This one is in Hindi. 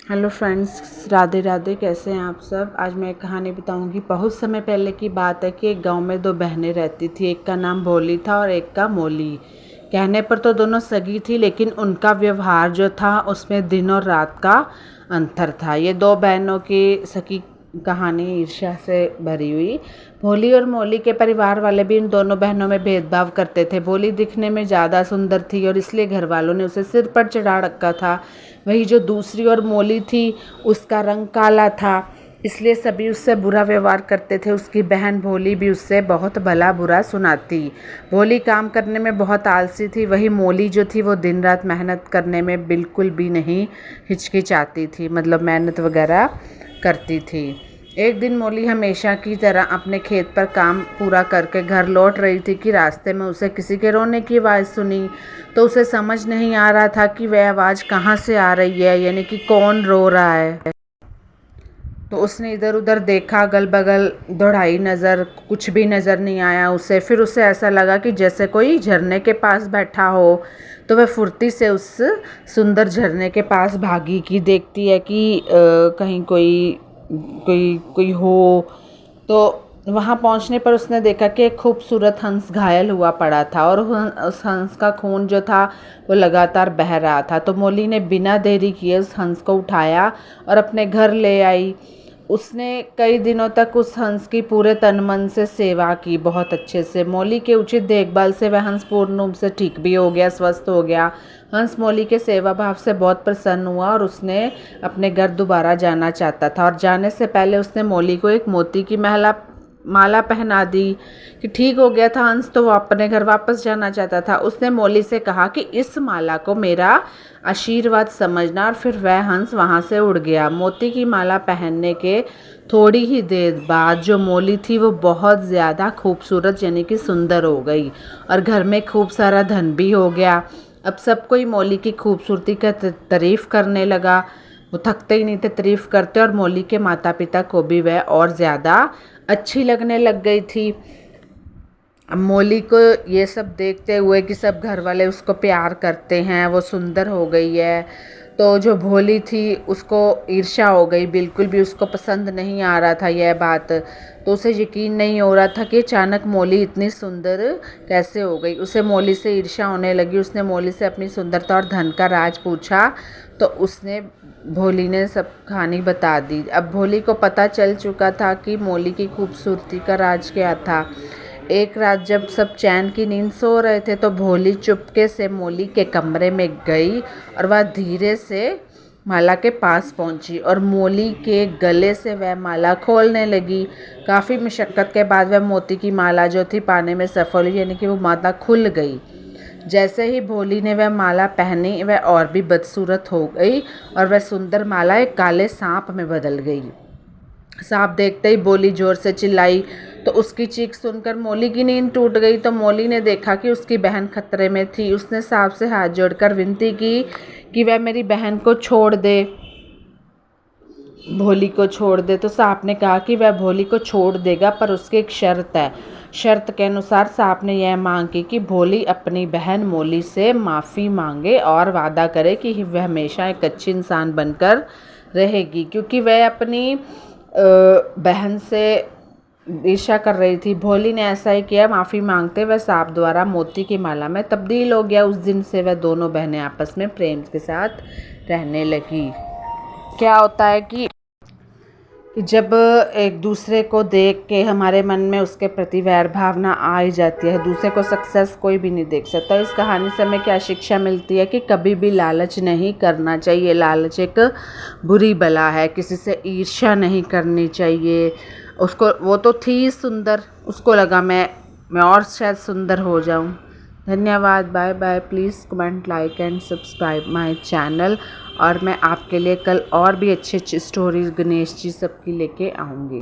Hello friends, Radhe Radhe. कैसे हैं आप सब। आज मैं एक कहानी बताऊंगी। बहुत समय पहले की बात है कि एक गांव में दो बहनें रहती थी। एक का नाम भोली था और एक का मोली। कहने पर तो दोनों सगी थी, लेकिन उनका व्यवहार जो था उसमें दिन और रात का अंतर था। ये दो बहनों की सगी कहानी ईर्ष्या से भरी हुई। भोली और मोली के परिवार वाले भी इन दोनों बहनों में भेदभाव करते थे। भोली दिखने में ज़्यादा सुंदर थी और इसलिए घर वालों ने उसे सिर पर चढ़ा रखा था। वही जो दूसरी और मोली थी, उसका रंग काला था, इसलिए सभी उससे बुरा व्यवहार करते थे। उसकी बहन भोली भी उससे बहुत भला बुरा सुनाती। भोली काम करने में बहुत आलसी थी। वही मोली जो थी वो दिन रात मेहनत करने में बिल्कुल भी नहीं हिचकिचाती थी, मतलब मेहनत वगैरह करती थी। एक दिन मोली हमेशा की तरह अपने खेत पर काम पूरा करके घर लौट रही थी कि रास्ते में उसे किसी के रोने की आवाज़ सुनी। तो उसे समझ नहीं आ रहा था कि वह आवाज़ कहाँ से आ रही है, यानी कि कौन रो रहा है। तो उसने इधर उधर देखा, अगल बगल दौड़ाई नज़र, कुछ भी नज़र नहीं आया उसे। फिर उसे ऐसा लगा कि जैसे कोई झरने के पास बैठा हो। तो वह फुर्ती से उस सुंदर झरने के पास भागी कि देखती है कि कहीं कोई कोई कोई हो। तो वहाँ पहुँचने पर उसने देखा कि एक खूबसूरत हंस घायल हुआ पड़ा था और उस हंस का खून जो था वो लगातार बह रहा था। तो मोली ने बिना देरी किए उस हंस को उठाया और अपने घर ले आई। उसने कई दिनों तक उस हंस की पूरे तन मन से सेवा की, बहुत अच्छे से। मोली के उचित देखभाल से वह हंस पूर्ण रूप से ठीक भी हो गया, स्वस्थ हो गया। हंस मोली के सेवा भाव से बहुत प्रसन्न हुआ और उसने अपने घर दोबारा जाना चाहता था। और जाने से पहले उसने मोली को एक मोती की माला पहना दी कि ठीक हो गया था हंस, तो वो अपने घर वापस जाना चाहता था। उसने मोली से कहा कि इस माला को मेरा आशीर्वाद समझना, और फिर वह हंस वहाँ से उड़ गया। मोती की माला पहनने के थोड़ी ही देर बाद जो मोली थी वो बहुत ज़्यादा खूबसूरत यानी कि सुंदर हो गई और घर में खूब सारा धन भी हो गया। अब सब कोई मोली की खूबसूरती का तारीफ़ करने लगा। वो थकते ही नहीं थे तारीफ़ करते, और मोली के माता पिता को भी वह और ज़्यादा अच्छी लगने लग गई थी। अब मोली को ये सब देखते हुए कि सब घर वाले उसको प्यार करते हैं, वो सुंदर हो गई है, तो जो भोली थी उसको ईर्ष्या हो गई। बिल्कुल भी उसको पसंद नहीं आ रहा था यह बात। तो उसे यकीन नहीं हो रहा था कि अचानक मोली इतनी सुंदर कैसे हो गई। उसे मोली से ईर्ष्या होने लगी। उसने मोली से अपनी सुंदरता और धन का राज पूछा, तो उसने भोली ने सब कहानी बता दी। अब भोली को पता चल चुका था कि मोली की खूबसूरती का राज क्या था। एक रात जब सब चैन की नींद सो रहे थे, तो भोली चुपके से मोली के कमरे में गई और वह धीरे से माला के पास पहुंची और मोली के गले से वह माला खोलने लगी। काफ़ी मशक्क़त के बाद वह मोती की माला जो थी पाने में सफल हुई, यानी कि वो माला खुल गई। जैसे ही भोली ने वह माला पहनी, वह और भी बदसूरत हो गई और वह सुंदर माला एक काले सांप में बदल गई। सांप देखते ही भोली जोर से चिल्लाई, तो उसकी चीख सुनकर मोली की नींद टूट गई। तो मोली ने देखा कि उसकी बहन खतरे में थी। उसने सांप से हाथ जोड़कर विनती की कि वह मेरी बहन को छोड़ दे, भोली को छोड़ दे। तो सांप ने कहा कि वह भोली को छोड़ देगा, पर उसकी एक शर्त है। शर्त के अनुसार सांप ने यह मांग की कि भोली अपनी बहन मोली से माफ़ी मांगे और वादा करे कि वह हमेशा एक अच्छी इंसान बनकर रहेगी, क्योंकि वह अपनी बहन से ईर्ष्या कर रही थी। भोली ने ऐसा ही किया। माफ़ी मांगते वह सांप द्वारा मोती की माला में तब्दील हो गया। उस दिन से वह दोनों बहनें आपस में प्रेम के साथ रहने लगी। क्या होता है कि जब एक दूसरे को देख के हमारे मन में उसके प्रति वैर भावना आ ही जाती है, दूसरे को सक्सेस कोई भी नहीं देख सकता। इस कहानी से हमें क्या शिक्षा मिलती है कि कभी भी लालच नहीं करना चाहिए। लालच एक बुरी बला है। किसी से ईर्ष्या नहीं करनी चाहिए। उसको, वो तो थी सुंदर, उसको लगा मैं और शायद सुंदर हो जाऊं। धन्यवाद। Bye bye. Please comment, like and subscribe my channel. और मैं आपके लिए कल और भी अच्छी अच्छी स्टोरीज गणेश जी सबकी लेके आऊँगी।